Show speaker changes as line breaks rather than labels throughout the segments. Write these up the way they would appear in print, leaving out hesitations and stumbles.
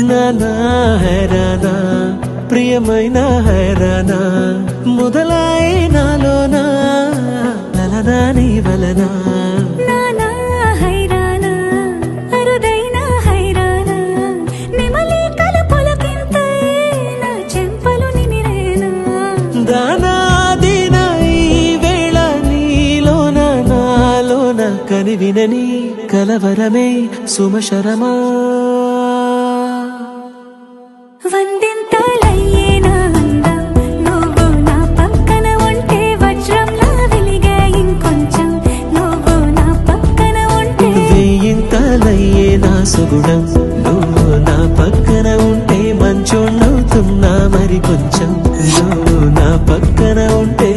నానా హైరానా ప్రియమైన హైరానా మొదలై నాలోనా లలనా నీ వలనా
నానా హైరానా అరుదైన హైరానా నిమలి కలపులకింతై నా చెంపలు నిమిరేనా
దానాదిన ఈ వేళ నీలోన నాలోన కనివినని కలవరమే సుమశరమా
వందింతలయ్యేనా అందం నువ్వు నా పక్కన ఉంటే వజ్రంలా వెలిగే ఇంకొంచెం నువ్వు నా పక్కన ఉంటే
వేయింతలయ్యే నా సుగుణం నువ్వు నా పక్కన ఉంటే మంచోణ్ణవుతున్నా మరి కొంచెం నువ్వు నా పక్కన ఉంటే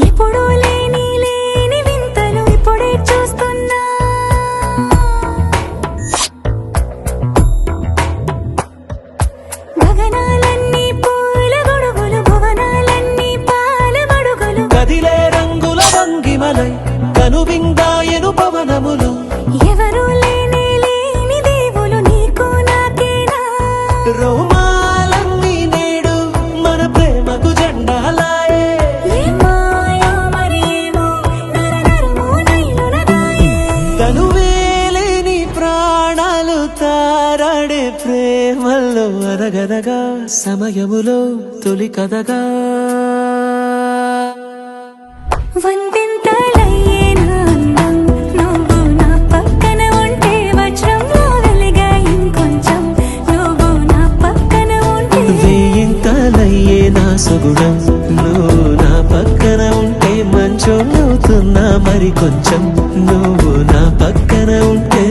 ఎప్పుడూ లేని లేని వింతలు ఇప్పుడే చూస్తున్నా గగనాలన్నీ పూల గొడుగులు భువనాలన్నీ పాల మడుగులు
కదిలే రంగుల భంగిమలై కనువిందాయను పవనములు
ఎవరూ లేని లేని దేవులు నీకు నాకేనా
రోమాలన్నీ నేడు మన ప్రేమకు జెండాలాయే
ఏమాయో మరి ఏమో నరనరమో నైలునగాయే
తనువేలేని ప్రాణాలు తారాడే ప్రేమల్లో అనగనగా సమయములో తొలి కథగా
వందింతలయ్యేనా అందం నువ్వు నా పక్కన ఉంటే వజ్రంలా వెలిగే ఇంకొంచెం నువ్వు నా పక్కన ఉంటే
వేయింతలయ్యే నా సుగుణం నువ్వు నా పక్కన ఉంటే మంచోణ్ణవుతున్నా మరి కొంచెం నువ్వు నా పక్కన ఉంటే